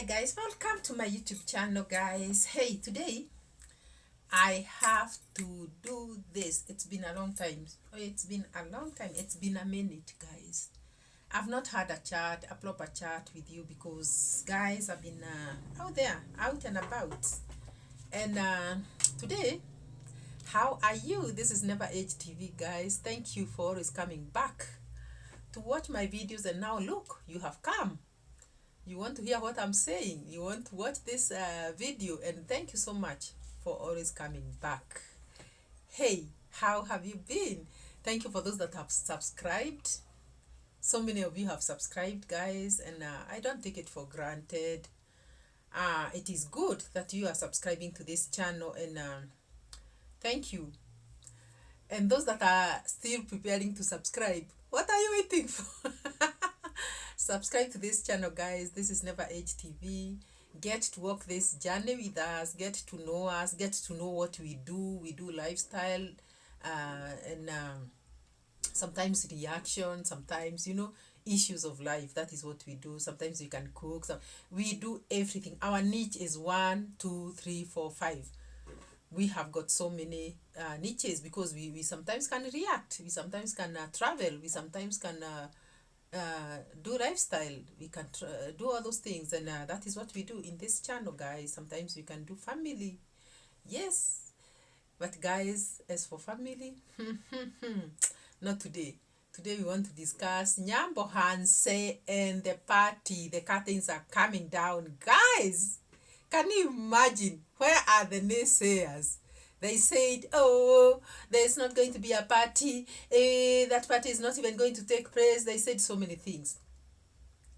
Hi guys, welcome to my YouTube channel guys. Hey, today I have to do this. It's been a long time. It's been a long time. It's been a minute guys. I've not had a proper chat with you because guys I've been out there, out and about. And today, how are you? This is Never Age TV guys. Thank you for always coming back to watch my videos, and now look, you have come. You want to hear what I'm saying, you want to watch this video, and thank you so much for always coming back. Hey, how have you been? Thank you for those that have subscribed. So many of you have subscribed guys, and I don't take it for granted. It is good that you are subscribing to this channel, and thank you. And those that are still preparing to subscribe, what are you waiting for? Subscribe to this channel guys. This is Never Age TV. Get to walk this journey with us, get to know us, get to know what we do. We do lifestyle and sometimes reaction, sometimes issues of life. That is what we do. Sometimes we can cook, so we do everything. Our niche is 1, 2, 3, 4, 5. We have got so many niches because we sometimes can react, we sometimes can travel, we sometimes can do lifestyle, we can do all those things, and that is what we do in this channel guys. Sometimes we can do family, yes, but guys, as for family, not today. Today we want to discuss Nyabohanze and the party. The curtains are coming down guys. Can you imagine? Where are the naysayers? They said, oh, there's not going to be a party. That party is not even going to take place. They said so many things.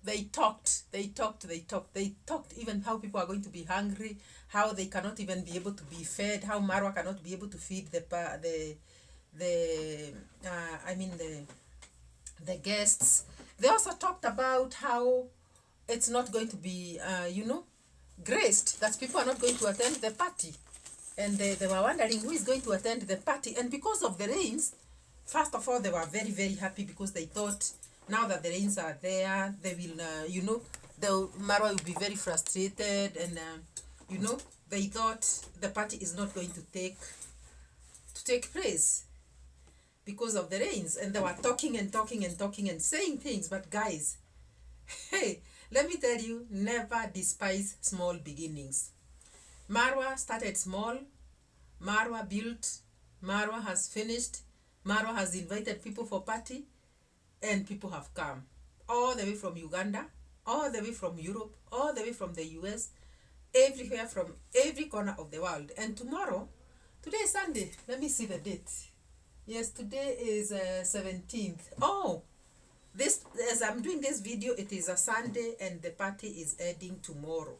They talked even how people are going to be hungry, how they cannot even be able to be fed, how Marwa cannot be able to feed the guests. They also talked about how it's not going to be, graced, that people are not going to attend the party. And they were wondering who is going to attend the party. And because of the rains, first of all, they were very, very happy because they thought now that the rains are there, they will, the Marwa will be very frustrated. And, they thought the party is not going to take place because of the rains. And they were talking and saying things. But guys, hey, let me tell you, never despise small beginnings. Marwa started small, Marwa built, Marwa has finished, Marwa has invited people for party, and people have come. All the way from Uganda, all the way from Europe, all the way from the US, everywhere, from every corner of the world. And tomorrow, today is Sunday, let me see the date. Yes, today is 17th. Oh, this, as I'm doing this video, it is a Sunday and the party is ending tomorrow.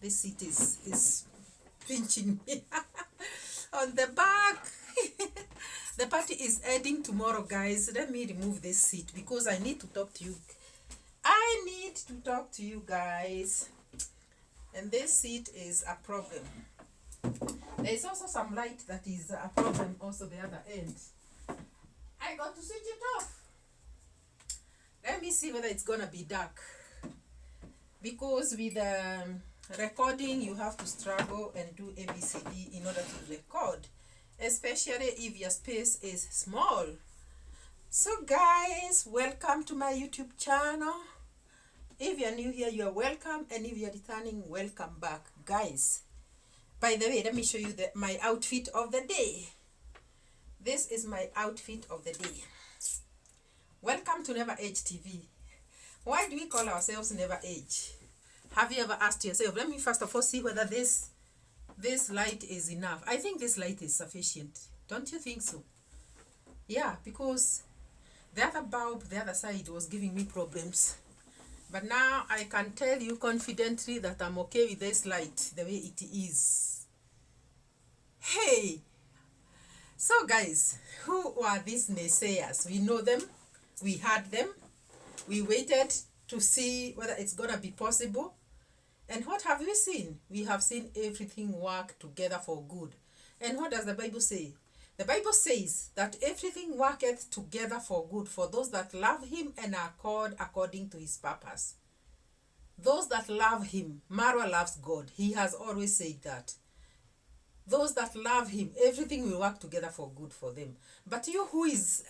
This seat is pinching me on the back. The party is ending tomorrow guys. Let me remove this seat because I need to talk to you. I need to talk to you guys. And this seat is a problem. There is also some light that is a problem also the other end. I got to switch it off. Let me see whether it's gonna be dark, because with recording you have to struggle and do ABCD in order to record, especially if your space is small. So guys, welcome to my YouTube channel. If you're new here, you are welcome, and if you're returning, welcome back guys. By the way, let me show you my outfit of the day. This is my outfit of the day. Welcome to Never Age TV. Why do we call ourselves Never Age? Have you ever asked yourself? Let me first of all see whether this light is enough. I think this light is sufficient. Don't you think so? Yeah, because the other bulb, the other side, was giving me problems. But now I can tell you confidently that I'm okay with this light, the way it is. Hey! So guys, who are these naysayers? We know them. We had them. We waited to see whether it's gonna be possible. And what have we seen? We have seen everything work together for good. And what does the Bible say? The Bible says that everything worketh together for good for those that love him and are called according to his purpose. Those that love him, Marwa loves God. He has always said that. Those that love him, everything will work together for good for them. But you who is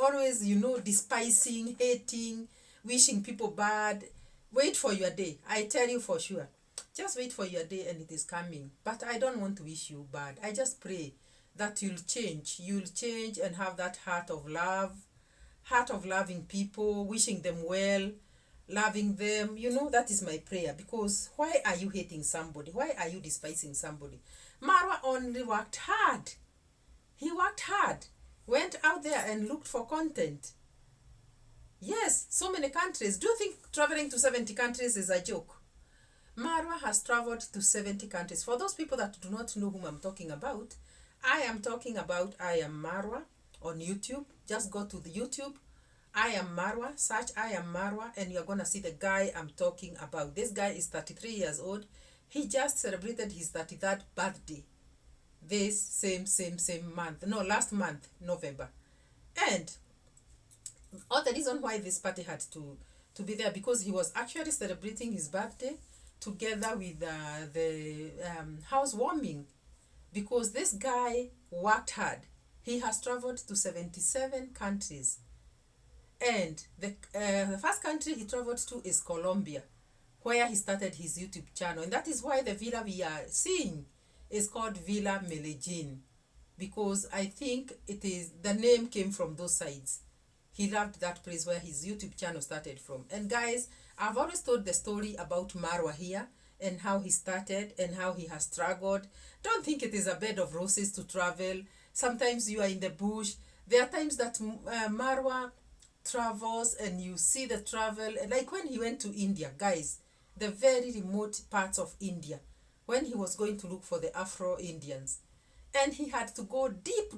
always, despising, hating, wishing people bad, wait for your day. I tell you for sure. Just wait for your day and it is coming. But I don't want to wish you bad. I just pray that you'll change. You'll change and have that heart of love, heart of loving people, wishing them well, loving them. That is my prayer. Because why are you hating somebody? Why are you despising somebody? Marwa only worked hard. He worked hard. Went out there and looked for content. Yes, so many countries. Do you think traveling to 70 countries is a joke? Marwa has traveled to 70 countries. For those people that do not know whom I'm talking about, I am Marwa on YouTube. Just go to the YouTube. I am Marwa. Search I am Marwa and you're going to see the guy I'm talking about. This guy is 33 years old. He just celebrated his 33rd birthday. This same month. No, last month, November. And all the reason why this party had to be there, because he was actually celebrating his birthday together with the housewarming, because this guy worked hard. He has traveled to 77 countries, and the first country he traveled to is Colombia, where he started his YouTube channel. And that is why the villa we are seeing is called Villa Medellin, because I think the name came from those sides. He loved that place where his YouTube channel started from. And guys, I've always told the story about Marwa here and how he started and how he has struggled. Don't think it is a bed of roses to travel. Sometimes you are in the bush. There are times that Marwa travels and you see the travel. Like when he went to India, guys, the very remote parts of India, when he was going to look for the Afro-Indians. And he had to go deep.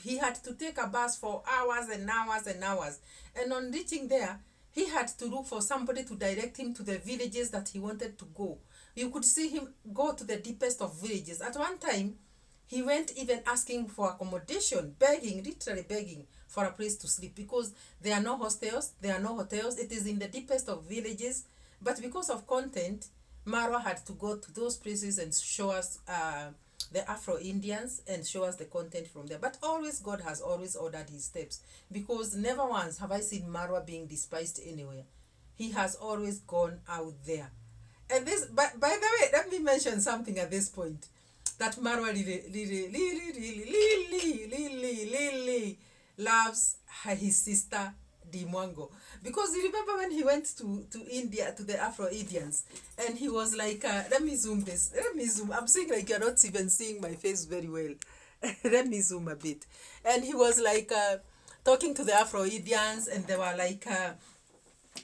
He had to take a bus for hours and hours and hours. And on reaching there, he had to look for somebody to direct him to the villages that he wanted to go. You could see him go to the deepest of villages. At one time, he went even asking for accommodation, literally begging for a place to sleep, because there are no hostels, there are no hotels. It is in the deepest of villages. But because of content, Marwa had to go to those places and show us the Afro-Indians and show us the content from there. But always, God has always ordered his steps, because never once have I seen Marwa being despised anywhere. He has always gone out there. And this, by the way, let me mention something at this point, that Marwa really loves his sister Dimwango. Because you remember when he went to India, to the Afro-Indians, and he was like, let me zoom. I'm seeing like you're not even seeing my face very well. Let me zoom a bit. And he was like talking to the Afro-Indians, and they were like,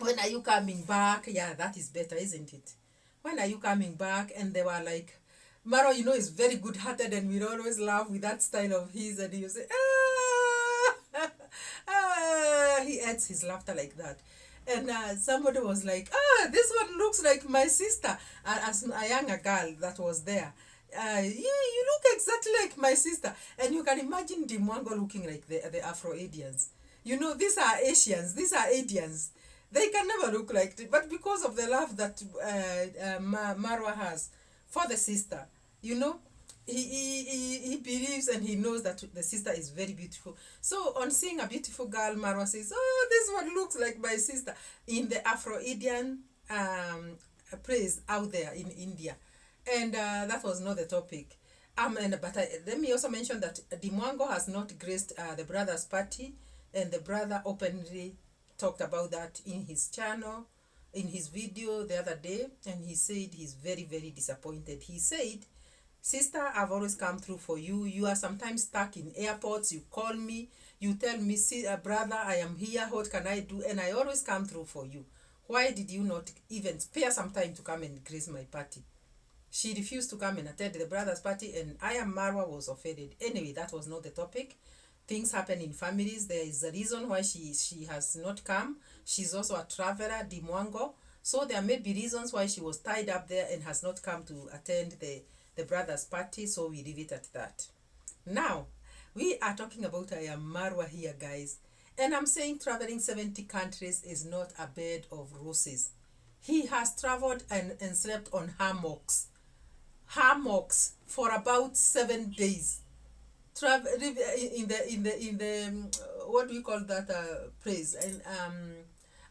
when are you coming back? Yeah, that is better, isn't it? When are you coming back? And they were like, Maro, is very good-hearted, and we'd always laugh with that style of his, and he would say, he adds his laughter like that. And somebody was like, this one looks like my sister. As a younger girl that was there, you look exactly like my sister. And you can imagine Dimwango looking like the Afro-Indians. These are Asians, these are Indians. They can never look like it. But because of the love that Marwa has for the sister, he believes and he knows that the sister is very beautiful. So on seeing a beautiful girl, Marwa says, this one looks like my sister, in the Afro-Indian place out there in India. And that was not the topic. Let me also mention that Dimwango has not graced the brother's party, and the brother openly talked about that in his channel, in his video the other day, and he said he's very, very disappointed. He said, sister, I've always come through for you. You are sometimes stuck in airports. You call me. You tell me, see, brother, I am here. What can I do? And I always come through for you. Why did you not even spare some time to come and grace my party? She refused to come and attend the brother's party, and I am Marwa was offended. Anyway, that was not the topic. Things happen in families. There is a reason why she has not come. She's also a traveler, Dimwango. So there may be reasons why she was tied up there and has not come to attend the brother's party. So we leave it at that. Now, we are talking about I am Marwa here, guys. And I'm saying traveling 70 countries is not a bed of roses. He has traveled and slept on hammocks for about 7 days. Travel in the what do we call that place? And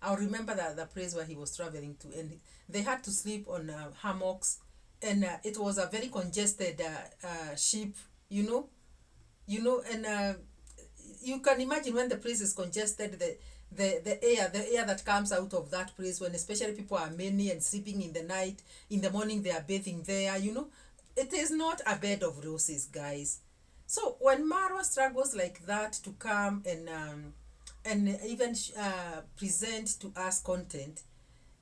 I'll remember that the place where he was traveling to, and they had to sleep on hammocks, and it was a very congested ship, you know, and you can imagine when the place is congested, the air that comes out of that place, when especially people are many and sleeping in the night, in the morning they are bathing there, it is not a bed of roses, guys. So when Marwa struggles like that to come and even present to us content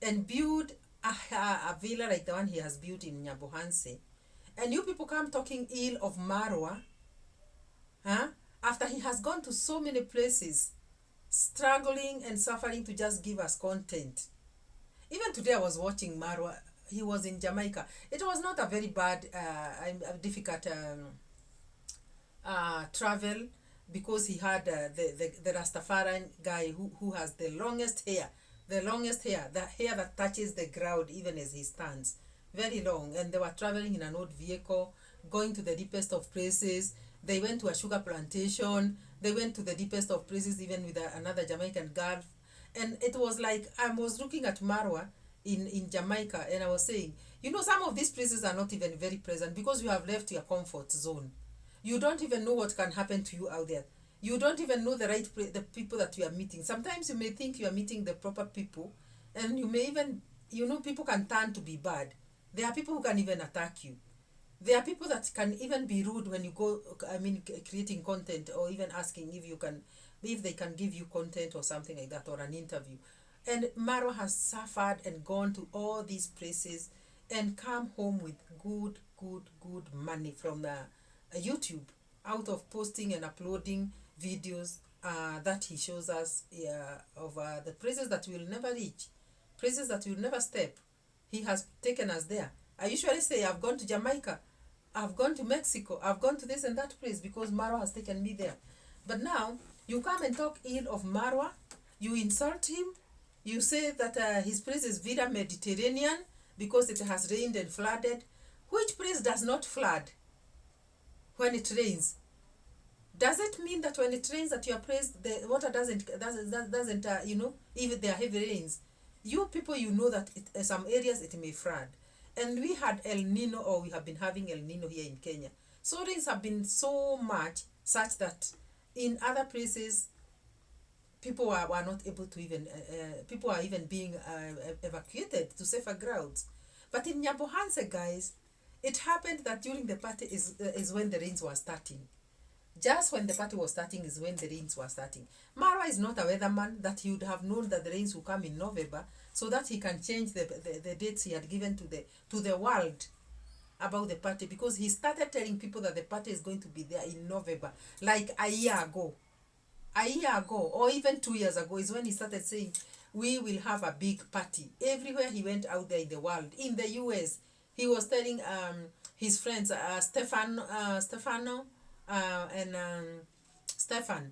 and build a villa like the one he has built in Nyabohanze, and you people come talking ill of Marwa, huh? After he has gone to so many places, struggling and suffering to just give us content. Even today I was watching Marwa. He was in Jamaica. It was not a very bad, difficult travel, because he had the Rastafarian guy who has the longest hair, the hair that touches the ground even as he stands, very long. And they were traveling in an old vehicle, going to the deepest of places. They went to a sugar plantation. They went to the deepest of places, even with another Jamaican girl. And it was like, I was looking at Marwa in Jamaica, and I was saying, some of these places are not even very pleasant, because you have left your comfort zone. You don't even know what can happen to you out there. You don't even know the people that you are meeting. Sometimes you may think you are meeting the proper people, and you may even, people can turn to be bad. There are people who can even attack you. There are people that can even be rude when you go, creating content, or even asking if they can give you content or something like that, or an interview. And Maro has suffered and gone to all these places and come home with good money from the YouTube, out of posting and uploading videos that he shows us of the places that we will never reach, places that we will never step. He has taken us there. I usually say I've gone to Jamaica, I've gone to Mexico, I've gone to this and that place, because Marwa has taken me there. But now you come and talk ill of Marwa, you insult him, you say that his place is Vida Mediterranean because it has rained and flooded. Which place does not flood when it rains? Does it mean that when it rains at your place, the water doesn't even there are heavy rains? You people, that some areas it may flood. And we had El Nino, or we have been having El Nino here in Kenya. So rains have been so much, such that in other places, people were not able to even, people are even being evacuated to safer grounds. But in Nyabohanze, guys, it happened that during the party is when the rains were starting. Just when the party was starting is when the rains were starting. Marwa is not a weatherman, that he would have known that the rains will come in November, so that he can change the dates he had given to the world about the party, because he started telling people that the party is going to be there in November, like a year ago, or even 2 years ago, is when he started saying we will have a big party. Everywhere he went out there in the world, in the US, he was telling his friends, Stefano and Stefan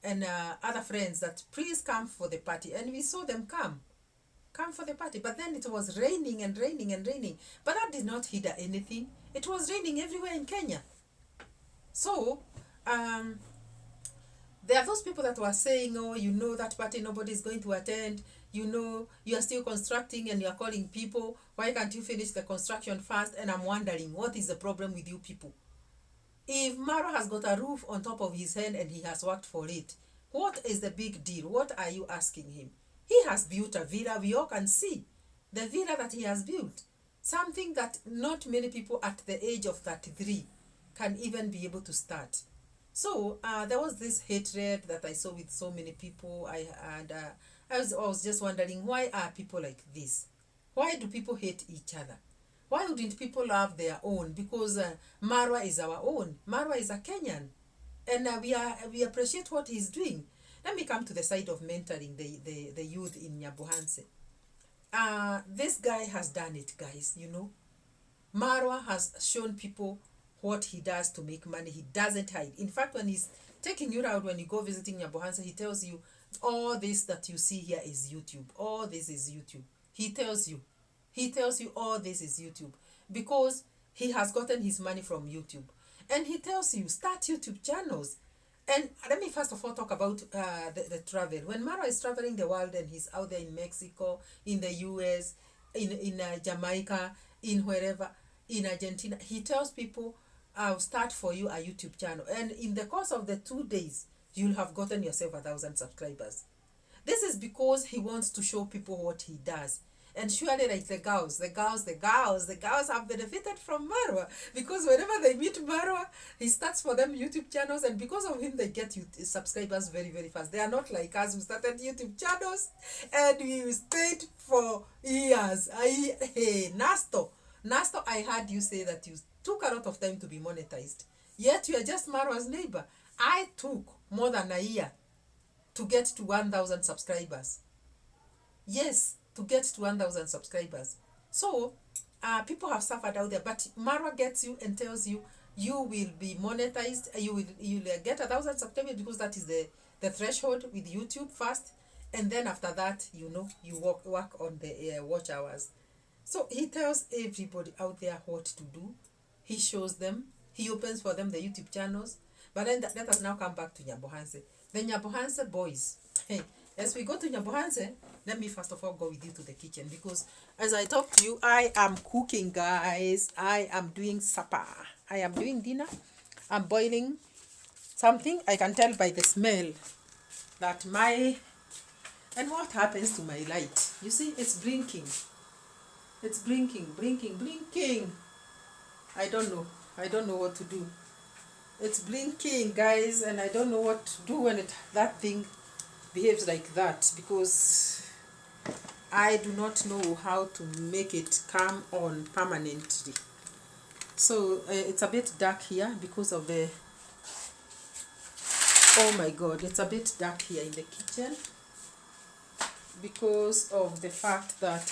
and other friends, that please come for the party. And we saw them come for the party. But then it was raining and raining and raining. But that did not hinder anything. It was raining everywhere in Kenya. So there are those people that were saying, oh, that party nobody is going to attend. You are still constructing and you are calling people. Why can't you finish the construction first? And I'm wondering, what is the problem with you people? If Maro has got a roof on top of his head and he has worked for it, what is the big deal? What are you asking him? He has built a villa. We all can see the villa that he has built. Something that not many people at the age of 33 can even be able to start. So there was this hatred that I saw with so many people. I was just wondering, why are people like this? Why do people hate each other? Why wouldn't people love their own? Because Marwa is our own. Marwa is a Kenyan. And we appreciate what he's doing. Let me come to the side of mentoring the youth in Nyabohanze. This guy has done it, guys, Marwa has shown people what he does to make money. He doesn't hide. In fact, when he's taking you out, when you go visiting Nyabohanze, he tells you, all this that you see here is YouTube. All this is YouTube. He tells you. He tells you all this is YouTube because he has gotten his money from YouTube. And he tells you, start YouTube channels. And let me first of all talk about the travel. When Maro is traveling the world and he's out there in Mexico, in the US, in Jamaica, in wherever, in Argentina, he tells people, I'll start for you a YouTube channel. And in the course of the 2 days, you'll have gotten yourself 1,000 subscribers. This is because he wants to show people what he does. And surely, like the girls have benefited from Marwa because whenever they meet Marwa, he starts for them YouTube channels, and because of him, they get subscribers very, very fast. They are not like us who started YouTube channels and we stayed for years. Hey, Nasto, I heard you say that you took a lot of time to be monetized. Yet you are just Marwa's neighbor. I took more than a year to get to 1,000 subscribers. Yes, to get to 1,000 subscribers. So, people have suffered out there, but Marwa gets you and tells you, you will be monetized, you'll get 1,000 subscribers because that is the threshold with YouTube first, and then after that, you work on the watch hours. So, he tells everybody out there what to do. He shows them, he opens for them the YouTube channels, but then let us now come back to Nyabohanze. The Nyabohanze boys. Hey, as we go to Nyabohanze, let me first of all go with you to the kitchen because as I talk to you, I am cooking, guys. I am doing supper. I am doing dinner. I'm boiling something. I can tell by the smell that and what happens to my light? You see, it's blinking. It's blinking. I don't know what to do. It's blinking, guys, and I don't know what to do when that thing behaves like that because I do not know how to make it come on permanently. So it's a bit dark here because of the, oh my god, it's a bit dark here in the kitchen because of the fact that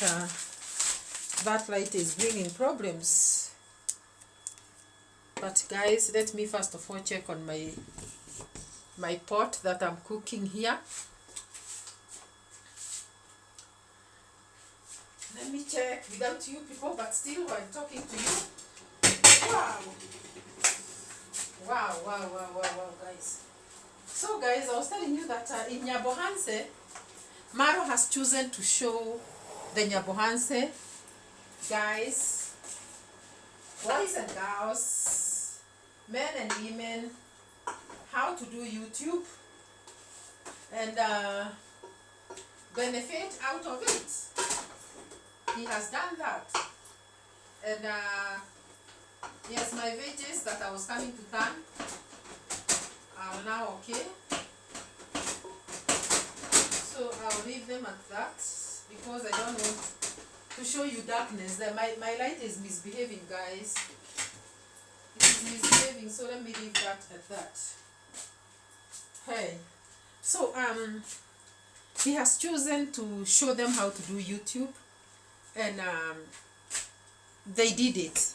that light is bringing problems. But guys, let me first of all check on my pot that I'm cooking here. Let me check without you people, but still while talking to you. Wow, guys. So guys, I was telling you that in Nyabohanze, Maro has chosen to show the Nyabohanze guys, boys and girls, men and women, how to do YouTube and benefit out of it. He has done that. And yes, my veggies that I was coming to turn are now okay. So I'll leave them at that because I don't want to show you darkness. That my light is misbehaving, guys. It is misbehaving, so let me leave that at that. Hey, so he has chosen to show them how to do YouTube, and they did it.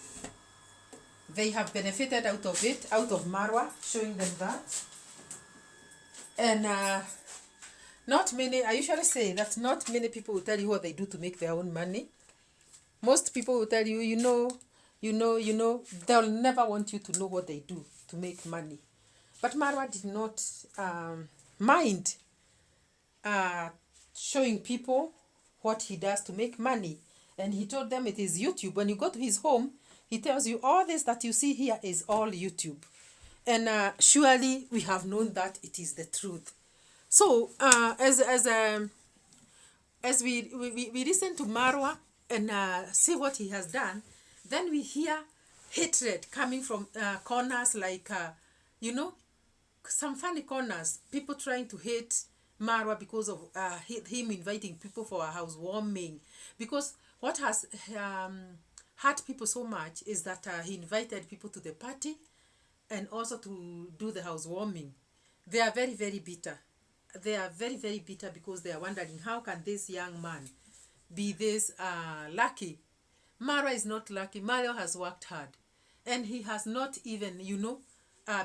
They have benefited out of it, out of Marwa showing them that. And not many, I usually say that not many people will tell you what they do to make their own money. Most people will tell you, they'll never want you to know what they do to make money. But Marwa did not mind showing people what he does to make money. And he told them it is YouTube. When you go to his home, he tells you all this that you see here is all YouTube. And surely we have known that it is the truth. So as we listen to Marwa and see what he has done, then we hear hatred coming from corners like, some funny corners. People trying to hate Marwa because of him inviting people for a housewarming. Because what has hurt people so much is that he invited people to the party and also to do the housewarming. They are very, very bitter. They are very, very bitter because they are wondering how can this young man be this lucky. Marwa is not lucky. Marwa has worked hard. And he has not even,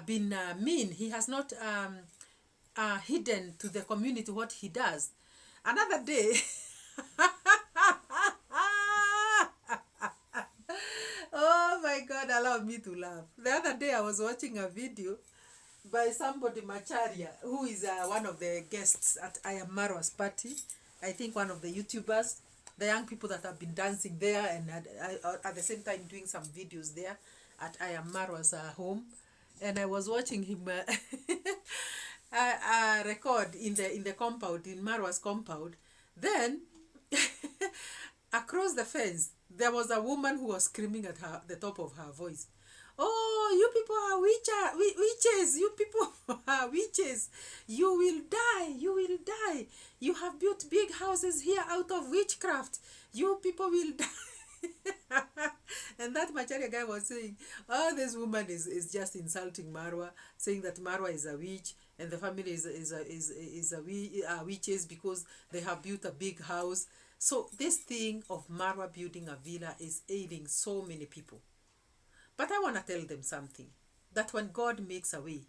been mean. He has not hidden to the community what he does. Another day, me to laugh. The other day I was watching a video by somebody Macharia, who is one of the guests at I Am Marwa's party. I think one of the YouTubers, the young people that have been dancing there and at the same time doing some videos there at I Am Marwa's home. And I was watching him record in the compound, in Marwa's compound. Then across the fence, there was a woman who was screaming at the top of her voice. Oh, you people are witches. You people are witches. You will die. You will die. You have built big houses here out of witchcraft. You people will die. And that Macharia guy was saying, oh, this woman is just insulting Marwa, saying that Marwa is a witch and the family is witches because they have built a big house. So this thing of Marwa building a villa is ailing so many people. But I want to tell them something, that when God makes a way,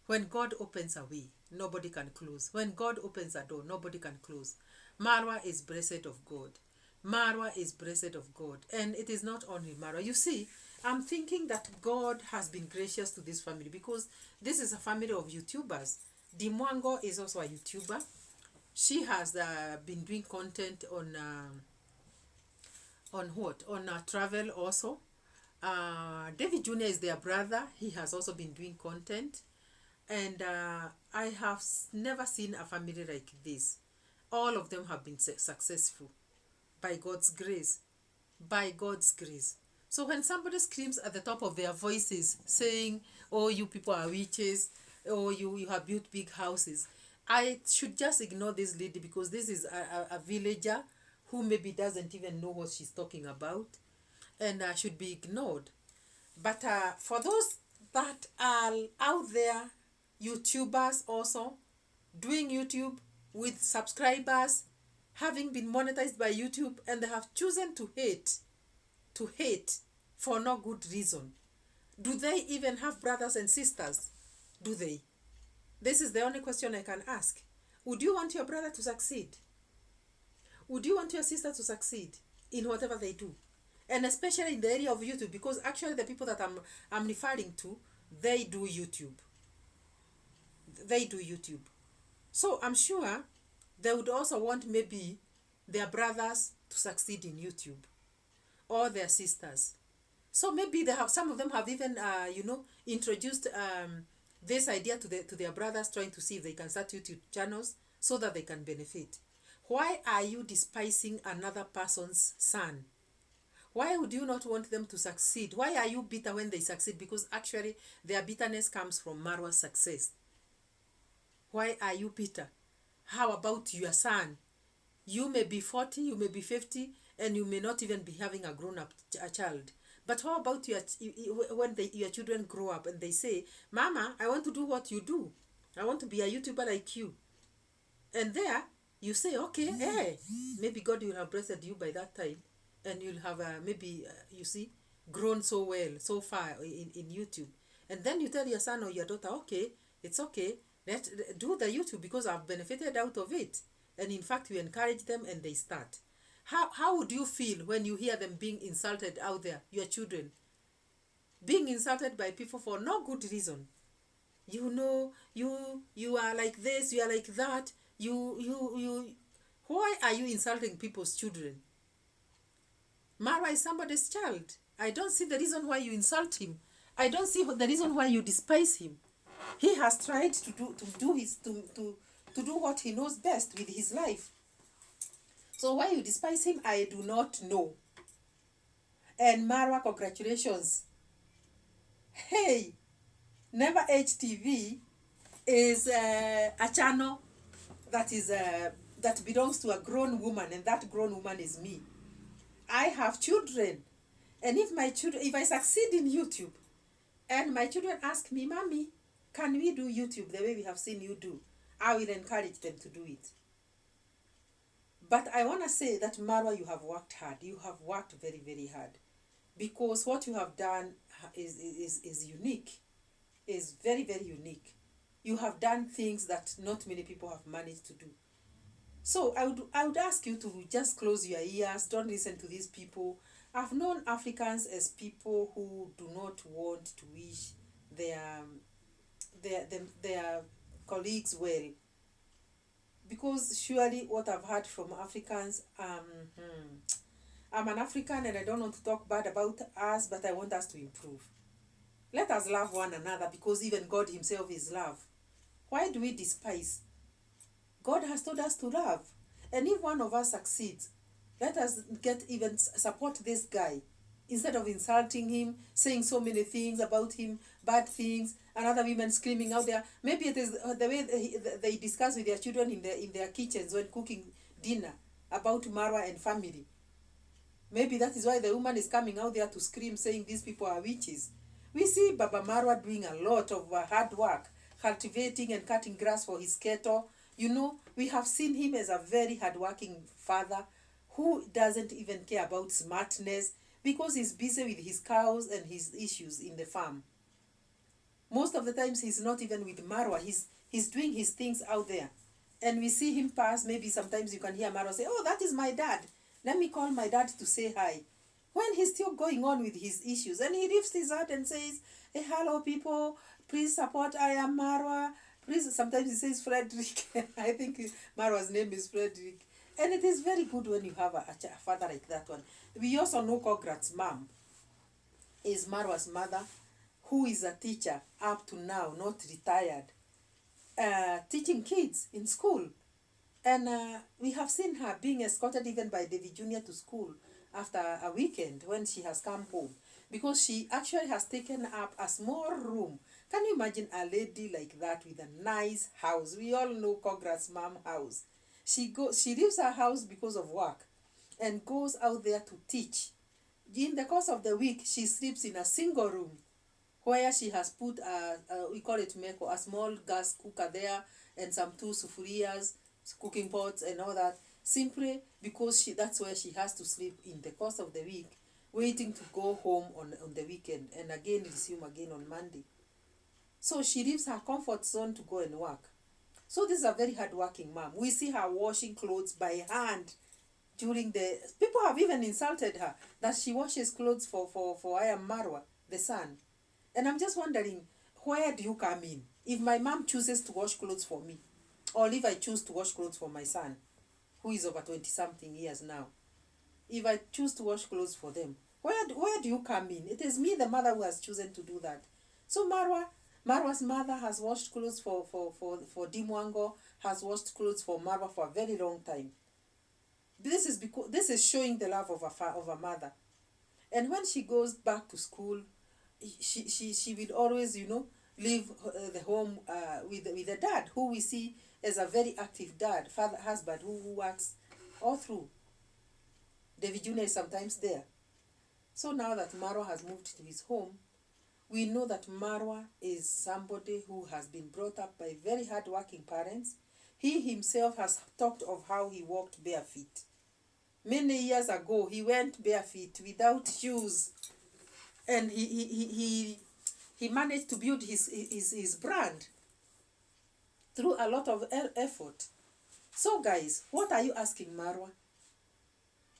when God opens a way, nobody can close. When God opens a door, nobody can close. Marwa is blessed of God. Marwa is blessed of God. And it is not only Marwa. You see, I'm thinking that God has been gracious to this family because this is a family of YouTubers. Dimwango is also a YouTuber. She has been doing content on what? On travel also. David Jr. is their brother. He has also been doing content. And I have never seen a family like this. All of them have been successful by God's grace. By God's grace. So when somebody screams at the top of their voices saying, oh, you people are witches, oh, you have built big houses, I should just ignore this lady because this is a villager who maybe doesn't even know what she's talking about, and should be ignored. But for those that are out there, YouTubers also, doing YouTube with subscribers, having been monetized by YouTube, and they have chosen to hate for no good reason. Do they even have brothers and sisters? Do they? This is the only question I can ask. Would you want your brother to succeed? Would you want your sister to succeed in whatever they do? And especially in the area of YouTube, because actually the people that I'm referring to, they do YouTube. They do YouTube. So I'm sure they would also want maybe their brothers to succeed in YouTube, or their sisters. So maybe they have, some of them have even introduced this idea to their brothers, trying to see if they can start YouTube channels so that they can benefit. Why are you despising another person's son? Why would you not want them to succeed? Why are you bitter when they succeed? Because actually their bitterness comes from Marwa's success. Why are you bitter? How about your son? You may be 40, you may be 50, and you may not even be having a grown-up child. But how about when your children grow up and they say, Mama, I want to do what you do. I want to be a YouTuber like you. And there, you say, okay, hey, maybe God will have blessed you by that time. And you'll have grown so well, so far in YouTube. And then you tell your son or your daughter, okay, it's okay, let's do the YouTube because I've benefited out of it. And in fact, you encourage them and they start. How would you feel when you hear them being insulted out there, your children? Being insulted by people for no good reason. You are like this, you are like that. Why are you insulting people's children? Marwa is somebody's child. I don't see the reason why you insult him. I don't see the reason why you despise him. He has tried to do what he knows best with his life. So why you despise him, I do not know. And Marwa, congratulations. Hey, Never Age TV is a channel that belongs to a grown woman, and that grown woman is me. I have children, and if I succeed in YouTube, and my children ask me, Mommy, can we do YouTube the way we have seen you do? I will encourage them to do it. But I want to say that Marwa, you have worked hard. You have worked very, very hard. Because what you have done is unique. Is very, very unique. You have done things that not many people have managed to do. So I would ask you to just close your ears. Don't listen to these people. I've known Africans as people who do not want to wish their their colleagues well, because surely what I've heard from Africans, I'm an African and I don't want to talk bad about us, but I want us to improve. Let us love one another, because even God himself is love. Why do we despise? God has told us to love. And if one of us succeeds, let us get even support this guy instead of insulting him, saying so many things about him, bad things, and other women screaming out there. Maybe it is the way they discuss with their children in their kitchens when cooking dinner about Marwa and family. Maybe that is why the woman is coming out there to scream, saying these people are witches. We see Baba Marwa doing a lot of hard work, cultivating and cutting grass for his cattle. You know, we have seen him as a very hardworking father who doesn't even care about smartness, because he's busy with his cows and his issues in the farm. Most of the times he's not even with Marwa. He's doing his things out there. And we see him pass. Maybe sometimes you can hear Marwa say, "Oh, that is my dad. Let me call my dad to say hi." When he's still going on with his issues. And he lifts his heart and says, "Hey, hello people. Please support I am Marwa." Please, sometimes he says Frederick. I think Marwa's name is Frederick. And it is very good when you have a father like that one. We also know Kograt's mom is Marwa's mother, who is a teacher up to now, not retired, teaching kids in school. And we have seen her being escorted even by David Jr. to school after a weekend when she has come home, because she actually has taken up a small room. Can you imagine a lady like that with a nice house? We all know Kograt's mom house. She leaves her house because of work and goes out there to teach. In the course of the week, she sleeps in a single room where she has put we call it meko, a small gas cooker there, and some two sufurias, cooking pots and all that, simply because that's where she has to sleep in the course of the week, waiting to go home on the weekend and again resume again on Monday. So she leaves her comfort zone to go and work. So this is a very hardworking mom. We see her washing clothes by hand during the... People have even insulted her that she washes clothes for I am Marwa, the son. And I'm just wondering, where do you come in? If my mom chooses to wash clothes for me, or if I choose to wash clothes for my son, who is over 20-something years now, if I choose to wash clothes for them, where do you come in? It is me, the mother, who has chosen to do that. So Marwa's mother has washed clothes for Dimwango, has washed clothes for Marwa for a very long time. This is showing the love of a mother. And when she goes back to school, she will always, leave the home with the dad, who we see as a very active dad, husband, who works all through. David Jr. is sometimes there. So now that Marwa has moved to his home, we know that Marwa is somebody who has been brought up by very hard-working parents. He himself has talked of how he walked bare feet. Many years ago, he went bare feet without shoes, and he managed to build his brand through a lot of effort. So guys, what are you asking Marwa?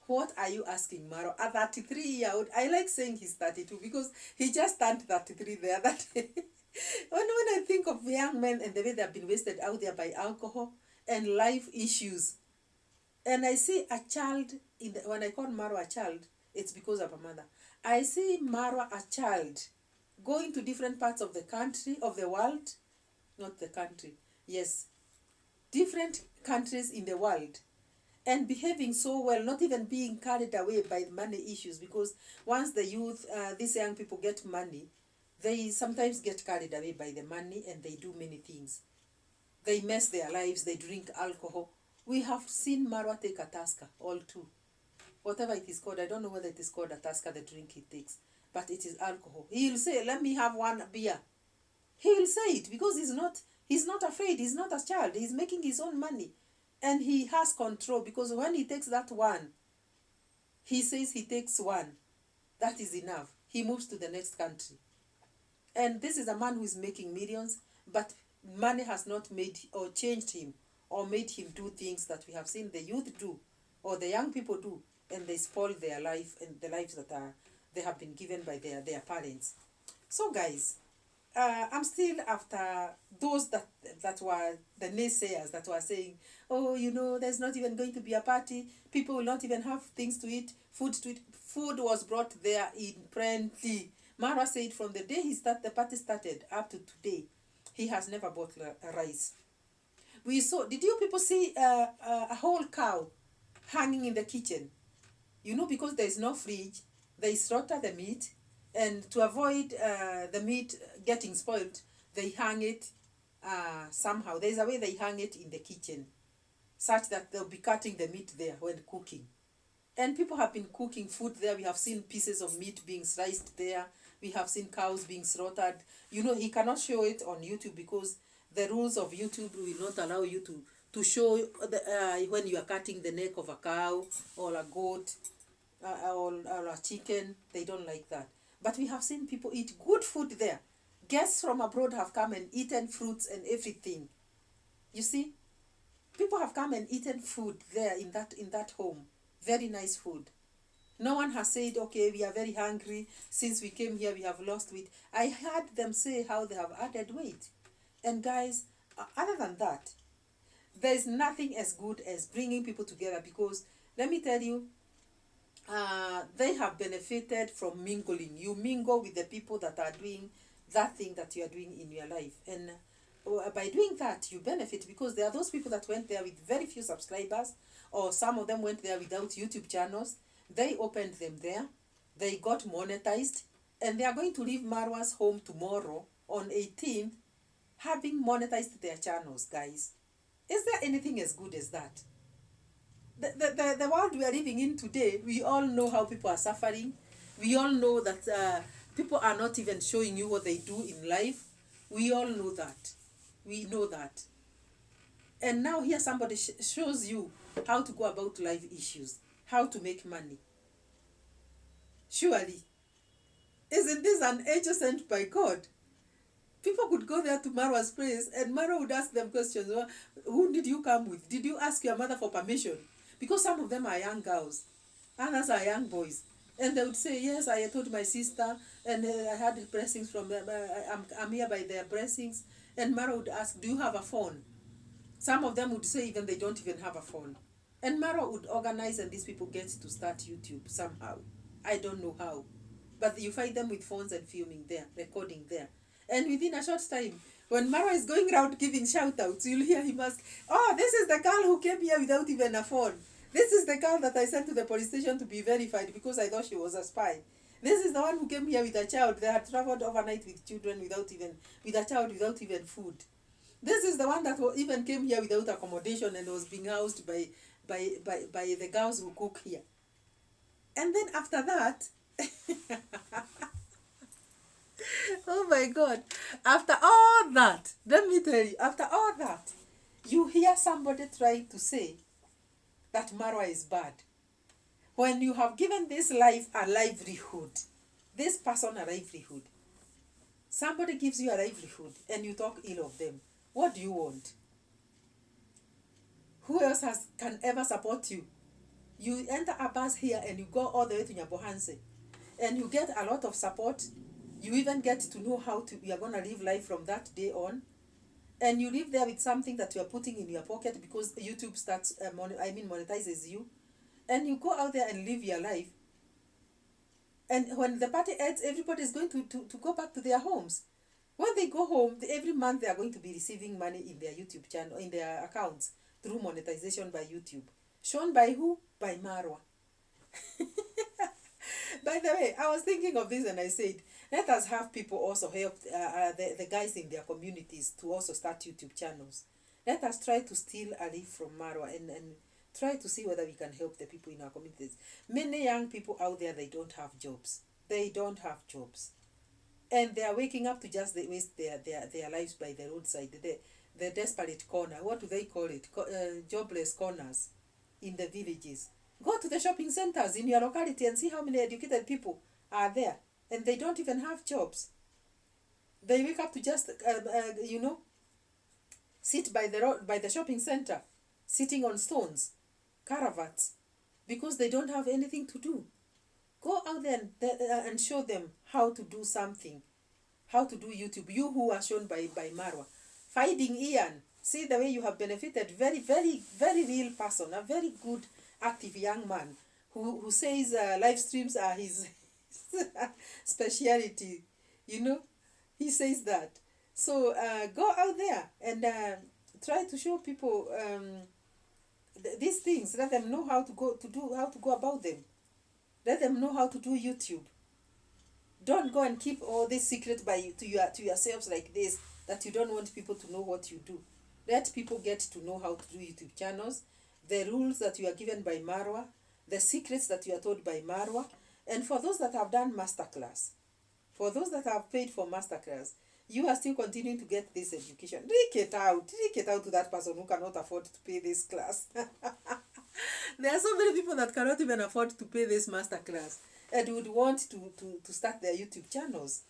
What are you asking Marwa? A 33-year-old, I like saying he's 32 because he just turned 33 the other day. when I think of young men and the way they have been wasted out there by alcohol and life issues, and I see a child, when I call Marwa a child, it's because of a mother. I see Marwa a child going to different parts of the country, of the world, not the country, yes, different countries in the world, and behaving so well, not even being carried away by money issues, because once the youth, these young people get money, they sometimes get carried away by the money and they do many things. They mess their lives, they drink alcohol. We have seen Marwa take a Tusker, all too. Whatever it is called, I don't know whether it is called a Tusker, the drink he takes, but it is alcohol. He'll say, "Let me have one beer." He will say it because he's not afraid. He's not a child. He's making his own money. And he has control, because when he takes that one, he says he takes one. That is enough. He moves to the next country. And this is a man who is making millions, but money has not made or changed him or made him do things that we have seen the youth do or the young people do. and they spoil their life and the lives that they have been given by their parents. So guys, I'm still after those that were the naysayers that were saying, oh, there's not even going to be a party. People will not even have things to eat, food to eat. Food was brought there in plenty. Mara said from the day the party started up to today, he has never bought rice. Did you people see a whole cow hanging in the kitchen? Because there is no fridge, they slaughter the meat, and to avoid the meat getting spoiled, they hang it somehow. There's a way they hang it in the kitchen, such that they'll be cutting the meat there when cooking. And people have been cooking food there. We have seen pieces of meat being sliced there. We have seen cows being slaughtered. He cannot show it on YouTube because the rules of YouTube will not allow you to show when you are cutting the neck of a cow or a goat or a chicken. They don't like that. But we have seen people eat good food there. Guests from abroad have come and eaten fruits and everything. You see, people have come and eaten food there in that home. Very nice food. No one has said, okay, we are very hungry. Since we came here, we have lost weight. I heard them say how they have added weight. And guys, other than that, there is nothing as good as bringing people together, because let me tell you, they have benefited from mingling. You mingle with the people that are doing that thing that you are doing in your life. And by doing that, you benefit, because there are those people that went there with very few subscribers, or some of them went there without YouTube channels. They opened them there. They got monetized. And they are going to leave Marwa's home tomorrow on 18th, having monetized their channels, guys. Is there anything as good as that? The world we are living in today, we all know how people are suffering. We all know that people are not even showing you what they do in life. We all know that. We know that. And now here somebody shows you how to go about life issues, how to make money. Surely, isn't this an angel sent by God? People could go there to Marwa's place and Marwa would ask them questions. Well, who did you come with? Did you ask your mother for permission? Because some of them are young girls, others are young boys. And they would say, yes, I told my sister, and I had blessings from them. I'm here by their blessings. And Marwa would ask, do you have a phone? Some of them would say even they don't even have a phone. And Marwa would organize, and these people get to start YouTube somehow. I don't know how. But you find them with phones and filming there, recording there. And within a short time, when Marwa is going around giving shout-outs, you'll hear him ask, oh, this is the girl who came here without even a phone. This is the girl that I sent to the police station to be verified because I thought she was a spy. This is the one who came here with a child. They had traveled overnight with children with a child without even food. This is the one that even came here without accommodation and was being housed by the girls who cook here. And then after that, oh my God, after all that, let me tell you, after all that, you hear somebody trying to say that Marwa is bad. When you have given this life a livelihood, this person a livelihood, somebody gives you a livelihood and you talk ill of them. What do you want? Who else can ever support you? You enter a bus here and you go all the way to Nyabohanze and you get a lot of support. You even get to know how you are going to live life from that day on. And you live there with something that you are putting in your pocket because YouTube monetizes you. And you go out there and live your life. And when the party ends, everybody is going to go back to their homes. When they go home, every month they are going to be receiving money in their YouTube channel, in their accounts, through monetization by YouTube. Shown by who? By Marwa. By the way, I was thinking of this and I said, let us have people also help the guys in their communities to also start YouTube channels. Let us try to steal a leaf from Marwa and try to see whether we can help the people in our communities. Many young people out there, they don't have jobs. They don't have jobs. And they are waking up to just waste their lives by the roadside, the desperate corner. What do they call it? Jobless corners in the villages. Go to the shopping centers in your locality and see how many educated people are there. And they don't even have jobs. They wake up to just, sit by the shopping center, sitting on stones, caravats, because they don't have anything to do. Go out there and show them how to do something, how to do YouTube. You who are shown by Marwa. Finding Ian, see the way you have benefited. Very, very, very real person, a very good, active young man who says live streams are his speciality. You know, he says that. So go out there and try to show people these things. Let them know how to go about them. Let them know how to do YouTube. Don't go and keep all this secret to yourselves like this, that you don't want people to know what you do. Let people get to know how to do YouTube channels, the rules that you are given by Marwa, the secrets that you are told by Marwa. And for those that have done masterclass, for those that have paid for masterclass, you are still continuing to get this education. Take it out to that person who cannot afford to pay this class. There are so many people that cannot even afford to pay this masterclass and would want to start their YouTube channels.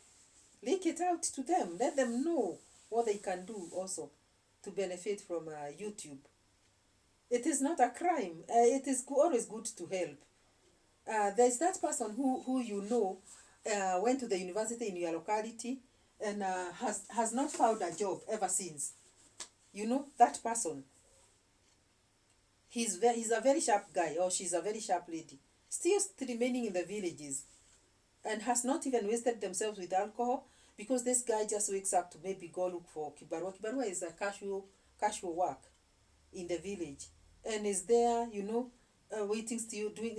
Leak it out to them. Let them know what they can do also to benefit from YouTube. It is not a crime. It is always good to help. There's that person who you know went to the university in your locality and has not found a job ever since. You know, that person. He's a very sharp guy, or she's a very sharp lady, still remaining in the villages and has not even wasted themselves with alcohol, because this guy just wakes up to maybe go look for kibarua. Kibarua is a casual work in the village, and is there, you know, waiting, still doing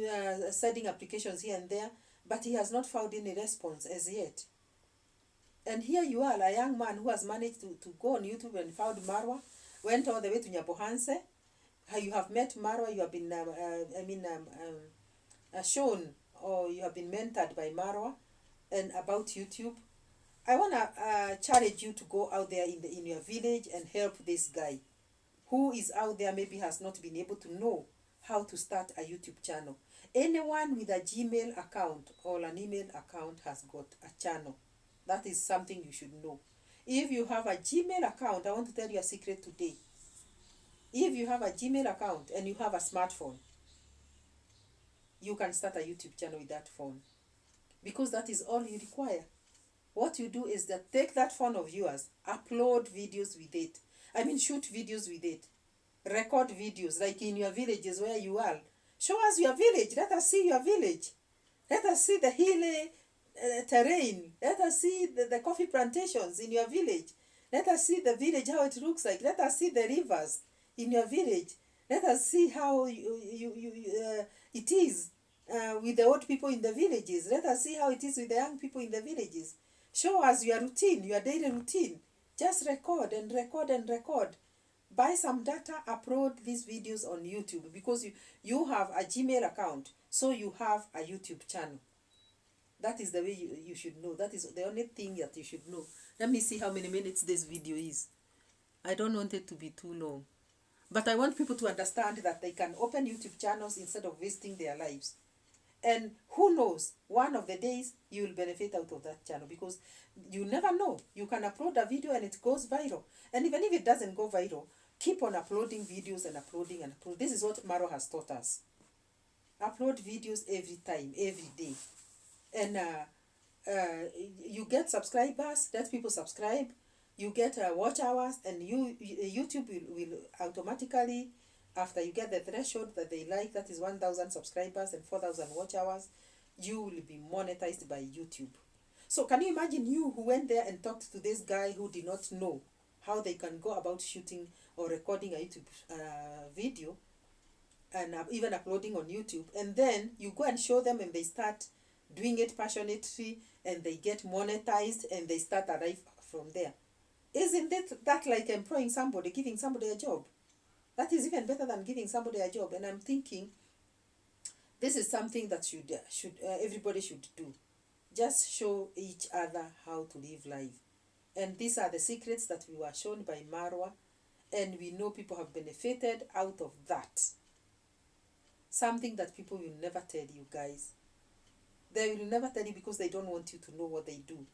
sending applications here and there, but he has not found any response as yet. And here you are, a young man who has managed to go on YouTube and found Marwa, went all the way to Nyabohanze. You have met Marwa, you have been shown, or you have been mentored by Marwa and about YouTube. I want to challenge you to go out there in your village and help this guy who is out there, maybe has not been able to know how to start a YouTube channel. Anyone with a Gmail account or an email account has got a channel. That is something you should know. If you have a Gmail account, I want to tell you a secret today. If you have a Gmail account and you have a smartphone, you can start a YouTube channel with that phone, because that is all you require. What you do is that take that phone of yours, upload videos with it. Shoot videos with it. Record videos, like in your villages where you are. Show us your village. Let us see your village. Let us see the hilly terrain. Let us see the coffee plantations in your village. Let us see the village, how it looks like. Let us see the rivers in your village. Let us see how it is with the old people in the villages. Let us see how it is with the young people in the villages. Show us your routine, your daily routine. Just record and record and record. Buy some data, upload these videos on YouTube, because you have a Gmail account, so you have a YouTube channel. That is the way you should know. That is the only thing that you should know. Let me see how many minutes this video is. I don't want it to be too long. But I want people to understand that they can open YouTube channels instead of wasting their lives. And who knows, one of the days you will benefit out of that channel, because you never know. You can upload a video and it goes viral. And even if it doesn't go viral, keep on uploading videos and uploading and uploading. This is what Maro has taught us. Upload videos every time, every day. And you get subscribers, let people subscribe. You get watch hours, and YouTube will automatically, after you get the threshold that they like, that is 1,000 subscribers and 4,000 watch hours, you will be monetized by YouTube. So can you imagine you who went there and talked to this guy who did not know how they can go about shooting or recording a YouTube video and even uploading on YouTube, and then you go and show them and they start doing it passionately and they get monetized and they start arrive from there. Isn't that like employing somebody, giving somebody a job? That is even better than giving somebody a job. And I'm thinking this is something that everybody should do. Just show each other how to live life. And these are the secrets that we were shown by Marwa, and we know people have benefited out of that. Something that people will never tell you, guys. They will never tell you because they don't want you to know what they do.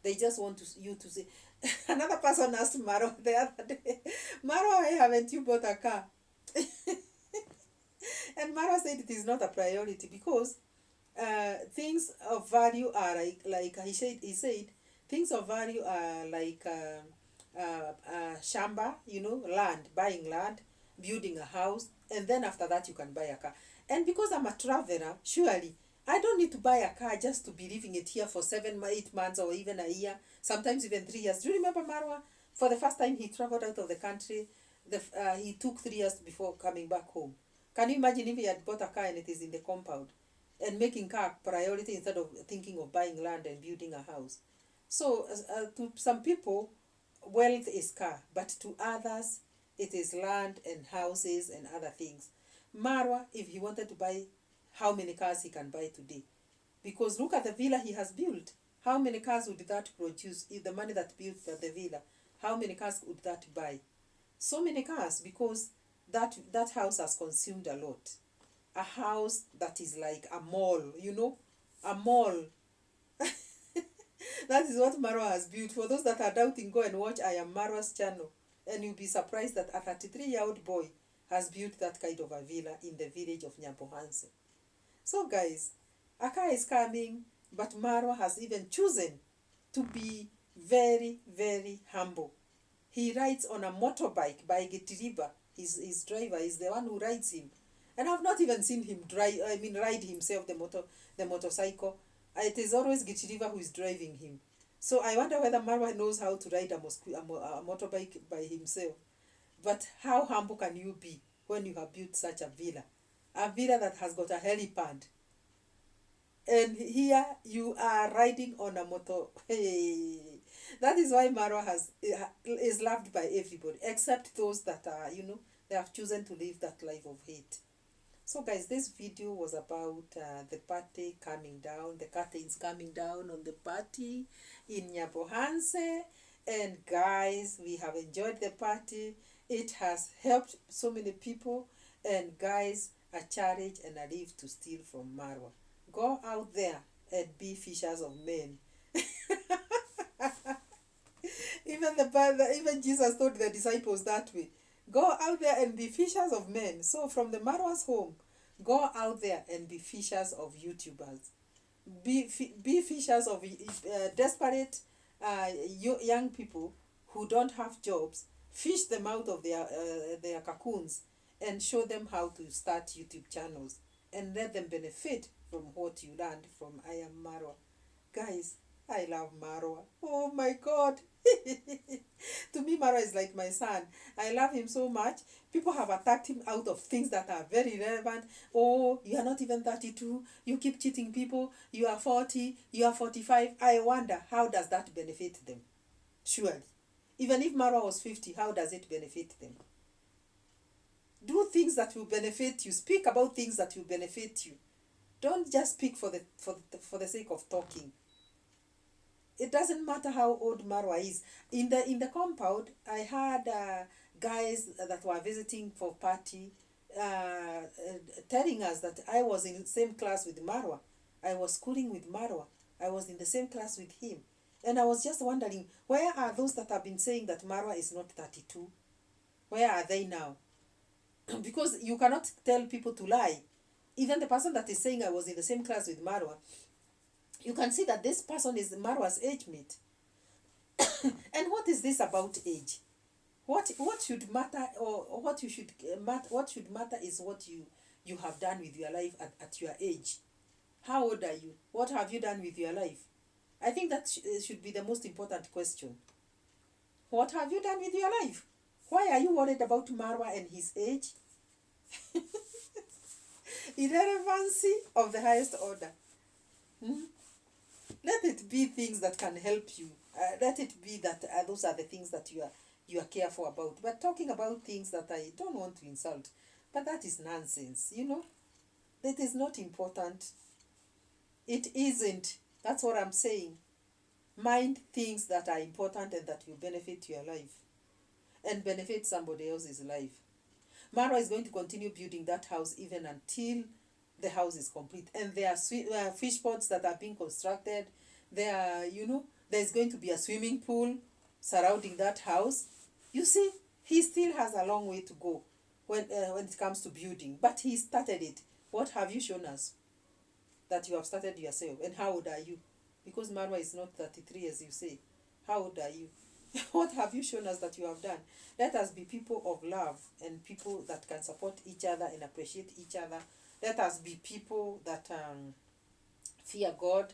They just want you to say. Another person asked Marwa the other day, Marwa, why haven't you bought a car? And Mara said it is not a priority because things of value are like he said things of value are like shamba, land, buying land, building a house, and then after that you can buy a car. And because I'm a traveler, surely I don't need to buy a car just to be leaving it here for 7 8 months or even a year, sometimes even 3 years. Do you remember Marwa? For the first time he traveled out of the country, he took 3 years before coming back home. Can you imagine if he had bought a car and it is in the compound, and making car priority instead of thinking of buying land and building a house? So to some people, wealth is car, but to others, it is land and houses and other things. Marwa, if he wanted to buy, how many cars he can buy today? Because look at the villa he has built. How many cars would that produce? If the money that built the villa, how many cars would that buy? So many cars, because that house has consumed a lot. A house that is like a mall, a mall. That is what Marwa has built. For those that are doubting, go and watch I Am Marwa's channel, and you'll be surprised that a 33-year-old boy has built that kind of a villa in the village of Nyabohanze. So guys, a car is coming, but Marwa has even chosen to be very, very humble. He rides on a motorbike by Getiriba. His driver is the one who rides him. And I've not even seen him ride himself the motorcycle. It is always Getiriba who is driving him. So I wonder whether Marwa knows how to ride a motorbike by himself. But how humble can you be when you have built such a villa? A villa that has got a helipad. And here you are riding on a motor. Hey, that is why Marwa is loved by everybody, except those that are, they have chosen to live that life of hate. So guys, this video was about the party coming down, the curtains coming down on the party in Nyabohanze. And guys, we have enjoyed the party. It has helped so many people. And guys, a challenge and a leave to steal from Marwa. Go out there and be fishers of men. Even Jesus told the disciples that way. Go out there and be fishers of men. So from the Marwa's home, go out there and be fishers of YouTubers. Be fishers of desperate young people who don't have jobs. Fish them out of their cocoons and show them how to start YouTube channels, and let them benefit from what you learned from I Am Marwa. Guys, I love Marwa. Oh my God. To me, Marwa is like my son. I love him so much. People have attacked him out of things that are very relevant. Oh, you are not even 32. You keep cheating people. You are 40. You are 45. I wonder, how does that benefit them? Surely. Even if Marwa was 50, how does it benefit them? Do things that will benefit you. Speak about things that will benefit you. Don't just speak for the sake of talking. It doesn't matter how old Marwa is. In the compound, I had guys that were visiting for party telling us that I was in the same class with Marwa. I was schooling with Marwa. I was in the same class with him. And I was just wondering, where are those that have been saying that Marwa is not 32? Where are they now? Because you cannot tell people to lie. Even the person that is saying I was in the same class with Marwa, you can see that this person is Marwa's age mate. And what is this about age? What should matter, or what should matter is what you have done with your life at your age. How old are you? What have you done with your life? I think that should be the most important question. What have you done with your life? Why are you worried about Marwa and his age? Irrelevancy of the highest order. Let it be things that can help you. Let it be that those are the things that you are careful about. But talking about things that I don't want to insult, but that is nonsense. That is not important. It isn't. That's what I'm saying. Mind things that are important and that will benefit your life and benefit somebody else's life. Marwa is going to continue building that house even until the house is complete. And there are fish pots that are being constructed. There's going to be a swimming pool surrounding that house. You see, he still has a long way to go. when it comes to building. But he started it. What have you shown us that you have started yourself? And how old are you? Because Marwa is not 33 as you say. How old are you? What have you shown us that you have done? Let us be people of love and people that can support each other and appreciate each other. Let us be people that fear God.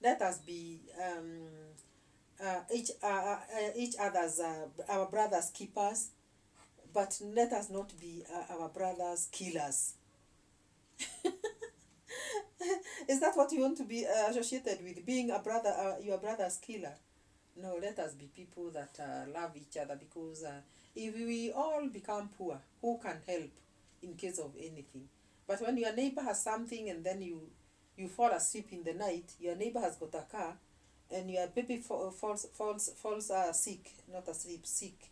Let us be each other's our brothers keepers, but let us not be our brothers killers. Is that what you want to be associated with? Being a brother, your brother's killer? No, let us be people that love each other, because if we all become poor, who can help in case of anything? But when your neighbor has something and then you fall asleep in the night, your neighbor has got a car, and your baby falls sick, not asleep, sick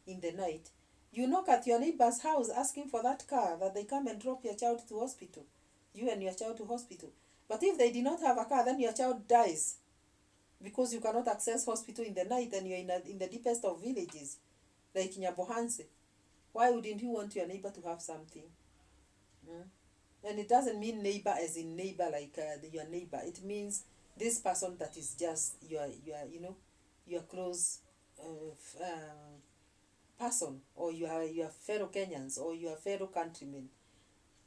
in the night, you knock at your neighbor's house asking for that car, that they come and drop your child to hospital, you and your child to hospital. But if they did not have a car, then your child dies, because you cannot access hospital in the night and you're in the deepest of villages, like Nyabohanze. Why wouldn't you want your neighbor to have something? And it doesn't mean neighbor as in neighbor like your neighbor. It means this person that is just your close person, or your fellow Kenyans, or your fellow countrymen.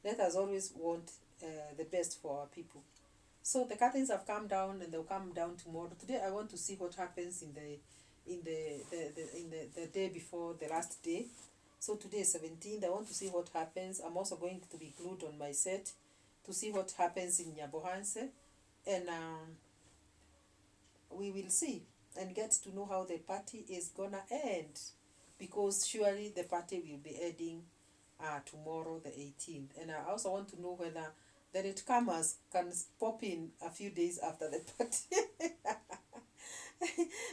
Let us always want the best for our people. So the curtains have come down, and they'll come down tomorrow. Today I want to see what happens in the day before the last day. So today is 17th. I want to see what happens. I'm also going to be glued on my set to see what happens in Nyabohanze, and we will see and get to know how the party is gonna end, because surely the party will be ending tomorrow the 18th. And I also want to know whether the latecomers can pop in a few days after the party.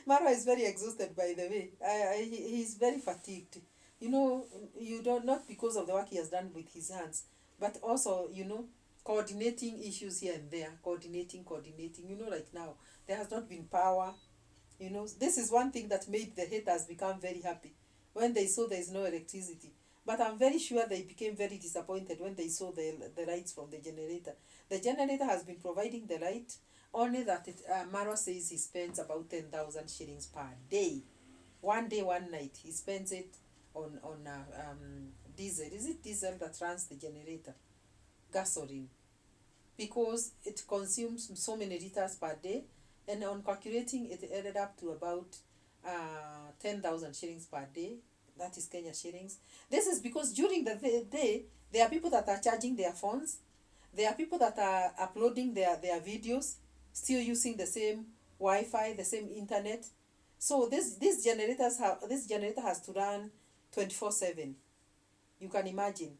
Marwa is very exhausted, by the way. He's very fatigued. You don't, not because of the work he has done with his hands, but also, coordinating issues here and there, coordinating. Like now, there has not been power. This is one thing that made the haters become very happy when they saw there is no electricity. But I'm very sure they became very disappointed when they saw the lights from the generator. The generator has been providing the light, only that Marwa says he spends about 10,000 shillings per day. One day, one night, he spends it on diesel. Is it diesel that runs the generator? Gasoline. Because it consumes so many liters per day, and on calculating, it added up to about 10,000 shillings per day. That is Kenya shillings. This is because during the day, there are people that are charging their phones. There are people that are uploading their videos, still using the same Wi-Fi, the same internet. So this generator has to run 24/7. You can imagine,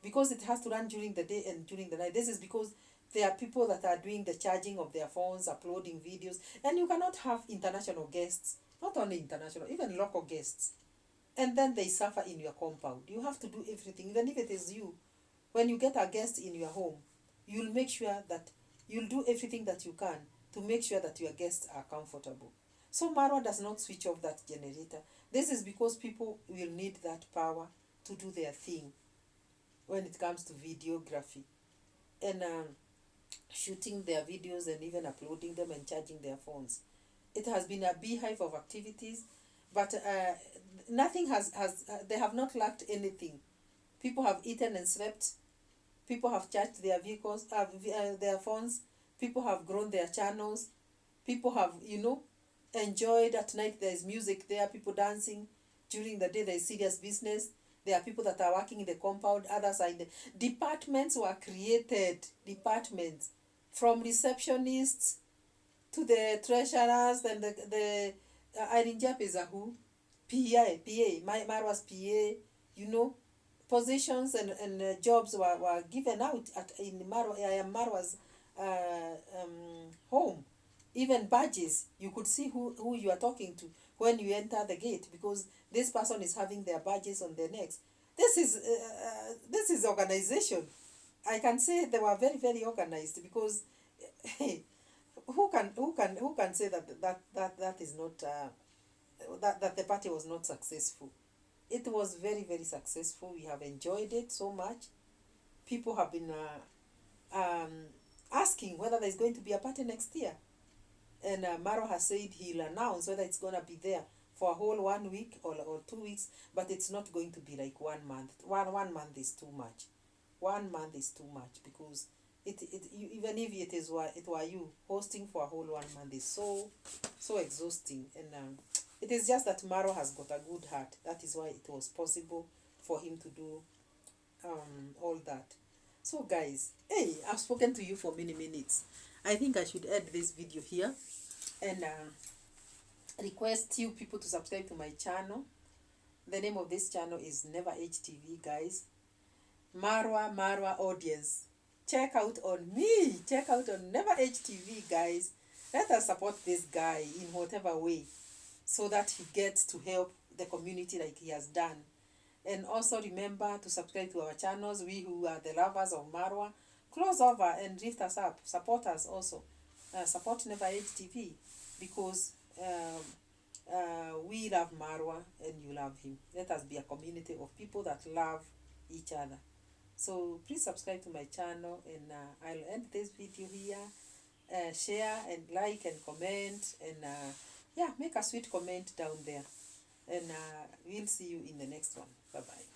because it has to run during the day and during the night. This is because there are people that are doing the charging of their phones, uploading videos, and you cannot have international guests, not only international, even local guests, and then they suffer in your compound. You have to do everything, even if it is you. When you get a guest in your home, you'll make sure that you'll do everything that you can to make sure that your guests are comfortable. So Marwa does not switch off that generator. This is because people will need that power to do their thing when it comes to videography and shooting their videos and even uploading them and charging their phones. It has been a beehive of activities, but nothing they have not lacked anything. People have eaten and slept. People have charged their vehicles, their phones. People have grown their channels. People have, enjoyed. At night there is music there, people dancing. During the day there is serious business. There are people that are working in the compound, others are in the departments. Were created departments, from receptionists to the treasurers, and the Irene Jap is a who? PA, Marwa's PA, positions and jobs were given out in Marwa's home. Even badges, you could see who you are talking to when you enter the gate, because this person is having their badges on their necks. This is organization. I can say they were very, very organized, because who can say that is not that the party was not successful? it was very, very successful. We have enjoyed it so much. People have been asking whether there's going to be a party next year. And Maro has said he'll announce whether it's going to be there for a whole 1 week or 2 weeks, but it's not going to be like 1 month. One month is too much. 1 month is too much, because even if it were you, hosting for a whole 1 month is so exhausting. And it is just that Maro has got a good heart. That is why it was possible for him to do all that. So guys, hey, I've spoken to you for many minutes. I think I should end this video here and request you people to subscribe to my channel. The name of this channel is Never HTV, guys. Marwa audience, check out on me, check out on Never HTV, guys. Let us support this guy in whatever way, so that he gets to help the community like he has done. And also remember to subscribe to our channels. We who are the lovers of Marwa, close over and lift us up. Support us also. Support Never HTV, because we love Marwa and you love him. Let us be a community of people that love each other. So please subscribe to my channel, and I'll end this video here. Share and like and comment, and yeah, make a sweet comment down there. And we'll see you in the next one. Bye bye.